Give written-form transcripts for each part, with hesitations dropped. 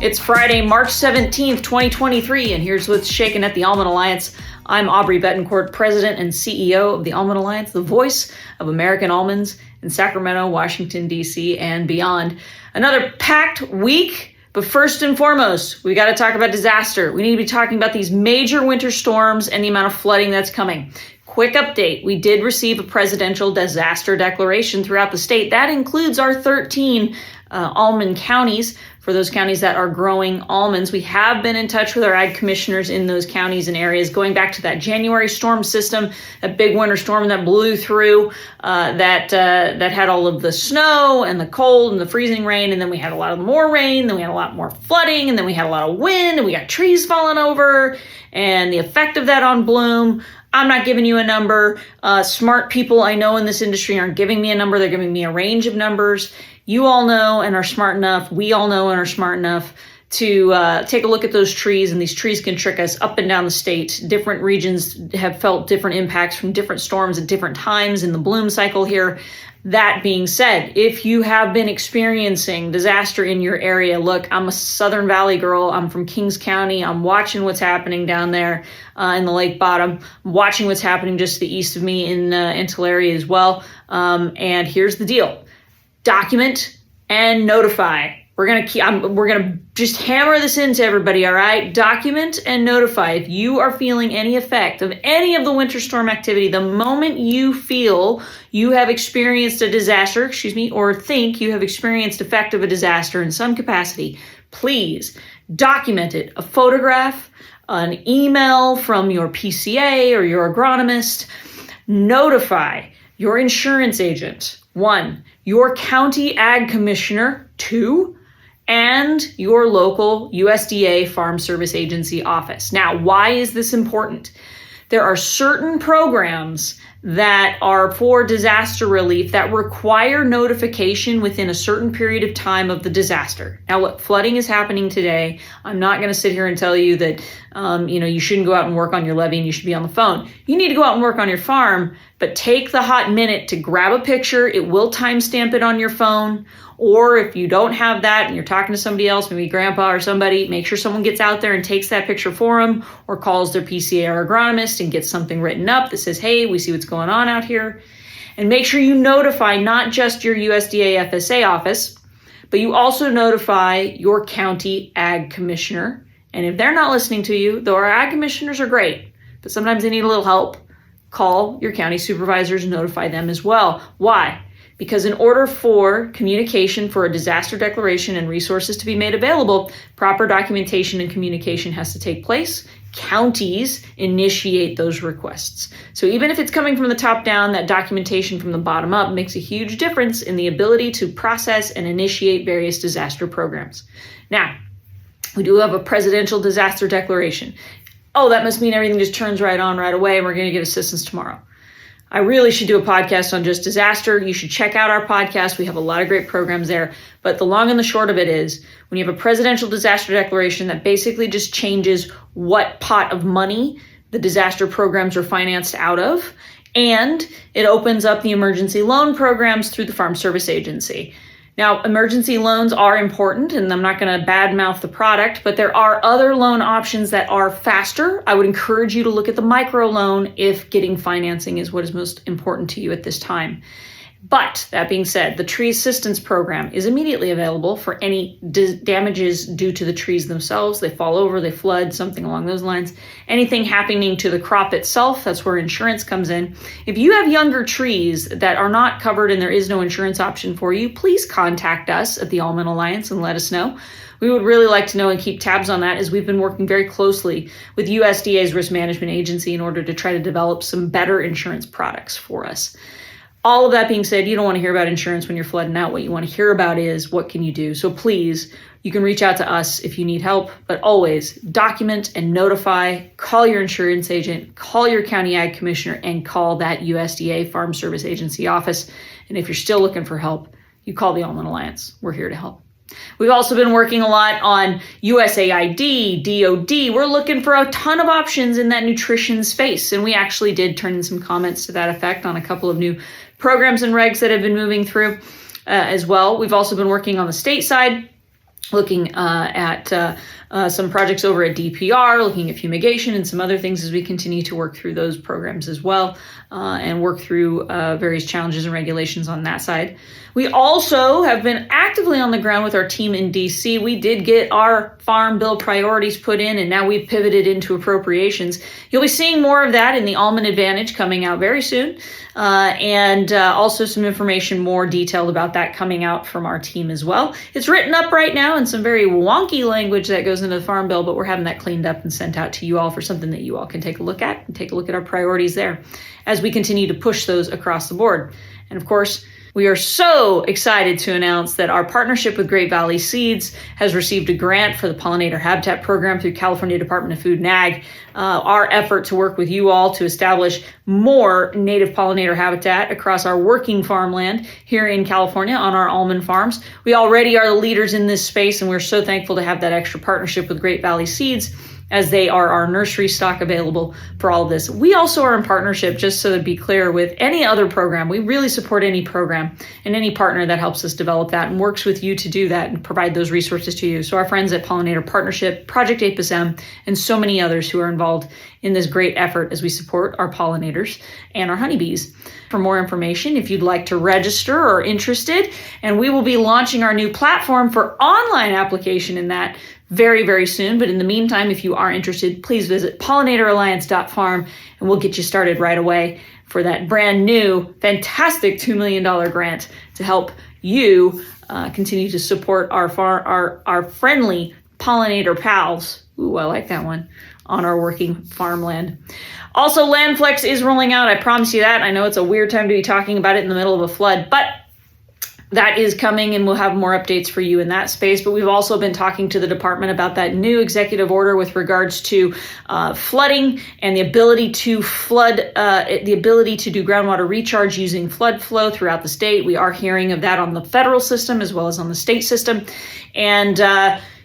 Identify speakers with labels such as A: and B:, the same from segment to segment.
A: It's Friday, March 17th, 2023, and here's what's shaking at the Almond Alliance. I'm Aubrey Bettencourt, President and CEO of the Almond Alliance, the voice of American almonds in Sacramento, Washington, D.C., and beyond. Another packed week, but first and foremost, we got to talk about disaster. We need to be talking about these major winter storms and the amount of flooding that's coming. Quick update, we did receive a presidential disaster declaration throughout the state. That includes our 13 almond counties. For those counties that are growing almonds, we have been in touch with our ag commissioners in those counties and areas, going back to that January storm system, that big winter storm that blew through, that had all of the snow and the cold and the freezing rain, and then we had a lot of more rain, then we had a lot more flooding, and then we had a lot of wind, and we got trees falling over, and the effect of that on bloom. I'm not giving you a number. Smart people I know in this industry aren't giving me a number. They're giving me a range of numbers. You all know and are smart enough. We all know and are smart enough to take a look at those trees, and these trees can trick us up and down the state. Different regions have felt different impacts from different storms at different times in the bloom cycle here. That being said, if you have been experiencing disaster in your area, look, I'm a Southern Valley girl. I'm from Kings County. I'm watching what's happening down there in the lake bottom. I'm watching what's happening just to the east of me in Tulare as well. And here's the deal. Document and notify. We're gonna just hammer this into everybody, all right? Document and notify. If you are feeling any effect of any of the winter storm activity, the moment you feel you have experienced a disaster, or think you have experienced effect of a disaster in some capacity, please document it. A photograph, an email from your PCA or your agronomist. Notify your insurance agent, 1, your county ag commissioner, 2, and your local USDA Farm Service Agency office. Now, why is this important? There are certain programs that are for disaster relief that require notification within a certain period of time of the disaster. Now, look, flooding is happening today. I'm not going to sit here and tell you that you shouldn't go out and work on your levee and you should be on the phone. You need to go out and work on your farm, but take the hot minute to grab a picture. It will timestamp it on your phone. Or if you don't have that and you're talking to somebody else, maybe grandpa or somebody, make sure someone gets out there and takes that picture for them, or calls their PCA or agronomist and gets something written up that says, hey, we see what's going on out here. And make sure you notify not just your USDA FSA office, but you also notify your county ag commissioner. And if they're not listening to you, though our ag commissioners are great, but sometimes they need a little help, call your county supervisors and notify them as well. Why? Because in order for communication for a disaster declaration and resources to be made available, proper documentation and communication has to take place. Counties initiate those requests. So even if it's coming from the top down, that documentation from the bottom up makes a huge difference in the ability to process and initiate various disaster programs. Now, we do have a presidential disaster declaration. Oh, that must mean everything just turns right on right away and we're going to get assistance tomorrow. I really should do a podcast on just disaster. You should check out our podcast. We have a lot of great programs there. But the long and the short of it is, when you have a presidential disaster declaration that basically just changes what pot of money the disaster programs are financed out of, and it opens up the emergency loan programs through the Farm Service Agency. Now, emergency loans are important, and I'm not going to badmouth the product, but there are other loan options that are faster. I would encourage you to look at the microloan if getting financing is what is most important to you at this time. But that being said, the tree assistance program is immediately available for any damages due to the trees themselves. They fall over, they flood, something along those lines. Anything happening to the crop itself, that's where insurance comes in. If you have younger trees that are not covered and there is no insurance option for you, please contact us at the Almond Alliance and let us know. We would really like to know and keep tabs on that, as we've been working very closely with USDA's Risk Management Agency in order to try to develop some better insurance products for us. All of that being said, you don't want to hear about insurance when you're flooding out. What you want to hear about is what can you do. So please, you can reach out to us if you need help, but always document and notify, call your insurance agent, call your county ag commissioner, and call that USDA Farm Service Agency office. And if you're still looking for help, you call the Almond Alliance. We're here to help. We've also been working a lot on USAID, DOD. We're looking for a ton of options in that nutrition space. And we actually did turn in some comments to that effect on a couple of new programs and regs that have been moving through as well. We've also been working on the state side looking at some projects over at DPR, looking at fumigation and some other things as we continue to work through those programs as well, and work through various challenges and regulations on that side. We also have been actively on the ground with our team in DC. We did get our farm bill priorities put in, and now we've pivoted into appropriations. You'll be seeing more of that in the Almond Advantage coming out very soon, and also some information more detailed about that coming out from our team as well. It's written up right now in some very wonky language that goes into the farm bill, but we're having that cleaned up and sent out to you all for something that you all can take a look at and take a look at our priorities there as we continue to push those across the board. And of course, we are so excited to announce that our partnership with Great Valley Seeds has received a grant for the Pollinator Habitat Program through California Department of Food and Ag. Our effort to work with you all to establish more native pollinator habitat across our working farmland here in California on our almond farms. We already are the leaders in this space, and we're so thankful to have that extra partnership with Great Valley Seeds, as they are our nursery stock available for all of this. We also are in partnership, just so to be clear, with any other program. We really support any program and any partner that helps us develop that and works with you to do that and provide those resources to you. So our friends at Pollinator Partnership, Project Apis M, and so many others who are involved in this great effort as we support our pollinators and our honeybees. For more information, if you'd like to register or are interested, and we will be launching our new platform for online application in that very, very soon. But in the meantime, if you are interested, please visit pollinatoralliance.farm and we'll get you started right away for that brand new, fantastic $2 million grant to help you continue to support our friendly pollinator pals. Ooh, I like that one. On our working farmland. Also, LandFlex is rolling out. I promise you that. I know it's a weird time to be talking about it in the middle of a flood, but that is coming, and we'll have more updates for you in that space. But we've also been talking to the department about that new executive order with regards to flooding and the ability to flood, the ability to do groundwater recharge using flood flow throughout the state. We are hearing of that on the federal system as well as on the state system. And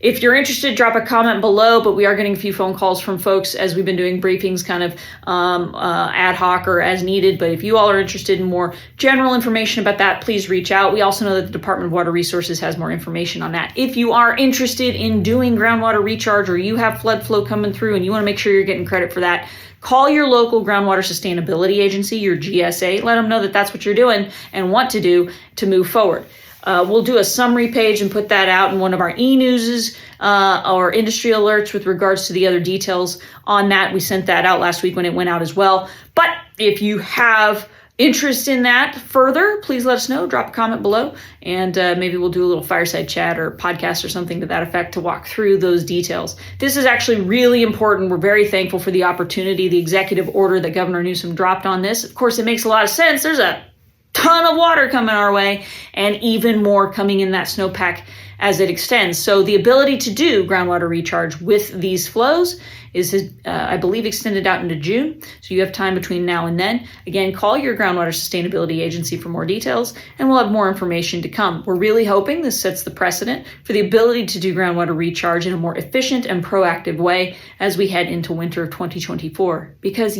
A: if you're interested, drop a comment below, but we are getting a few phone calls from folks as we've been doing briefings kind of ad hoc or as needed. But if you all are interested in more general information about that, please reach out. We also know that the Department of Water Resources has more information on that. If you are interested in doing groundwater recharge, or you have flood flow coming through and you want to make sure you're getting credit for that, call your local groundwater sustainability agency, your GSA. Let them know that that's what you're doing and want to do to move forward. We'll do a summary page and put that out in one of our e-newses or industry alerts with regards to the other details on that. We sent that out last week when it went out as well. But if you have interest in that further, please let us know. Drop a comment below, and maybe we'll do a little fireside chat or podcast or something to that effect to walk through those details. This is actually really important. We're very thankful for the opportunity, the executive order that Governor Newsom dropped on this. Of course, it makes a lot of sense. There's a ton of water coming our way, and even more coming in that snowpack as it extends. So the ability to do groundwater recharge with these flows is, I believe, extended out into June. So you have time between now and then. Again, call your groundwater sustainability agency for more details, and we'll have more information to come. We're really hoping this sets the precedent for the ability to do groundwater recharge in a more efficient and proactive way as we head into winter of 2024. Because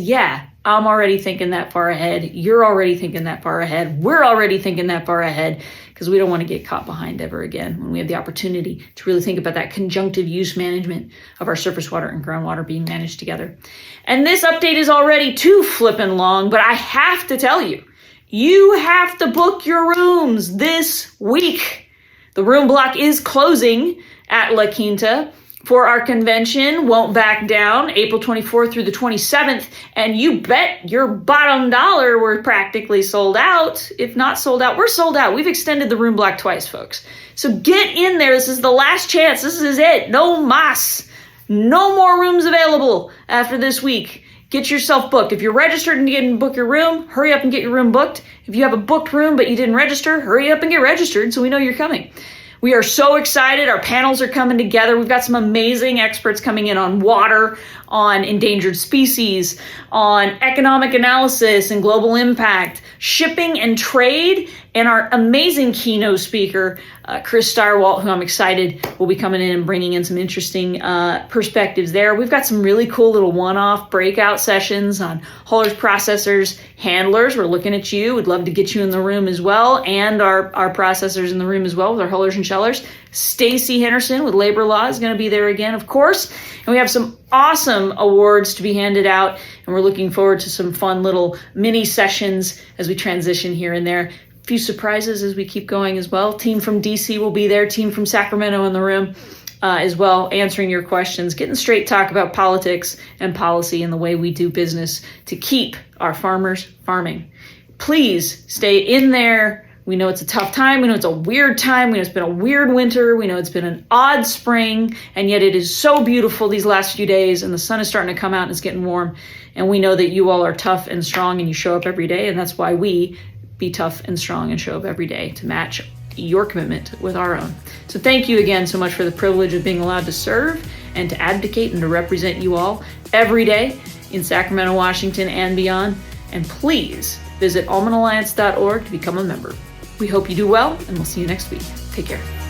A: I'm already thinking that far ahead. You're already thinking that far ahead. We're already thinking that far ahead, because we don't want to get caught behind ever again when we have the opportunity to really think about that conjunctive use management of our surface water and groundwater being managed together. And this update is already too flippin' long, but I have to tell you, you have to book your rooms this week. The room block is closing at La Quinta for our convention, Won't Back Down, April 24th through the 27th. And you bet your bottom dollar we're practically sold out. If not sold out, we're sold out. We've extended the room block twice, folks. So get in there. This is the last chance. This is it. No mas. No more rooms available after this week. Get yourself booked. If you're registered and you didn't book your room, hurry up and get your room booked. If you have a booked room but you didn't register, hurry up and get registered so we know you're coming. We are so excited. Our panels are coming together. We've got some amazing experts coming in on water, on endangered species, on economic analysis and global impact, shipping and trade, and our amazing keynote speaker, Chris Starwalt, who I'm excited will be coming in and bringing in some interesting perspectives there. We've got some really cool little one-off breakout sessions on haulers, processors, handlers. We're looking at you. We'd love to get you in the room as well, and our processors in the room as well with our haulers and shellers. Stacy Henderson with Labor Law is going to be there again, of course. And we have some awesome awards to be handed out, and we're looking forward to some fun little mini sessions as we transition here and there. A few surprises as we keep going as well. Team from DC will be there, team from Sacramento in the room as well, answering your questions, getting straight talk about politics and policy and the way we do business to keep our farmers farming. Please stay in there. We know it's a tough time. We know it's a weird time. We know it's been a weird winter. We know it's been an odd spring, and yet it is so beautiful these last few days, and the sun is starting to come out and it's getting warm. And we know that you all are tough and strong, and you show up every day, and that's why we be tough and strong and show up every day to match your commitment with our own. So thank you again so much for the privilege of being allowed to serve and to advocate and to represent you all every day in Sacramento, Washington, and beyond. And please visit almondalliance.org to become a member. We hope you do well, and we'll see you next week. Take care.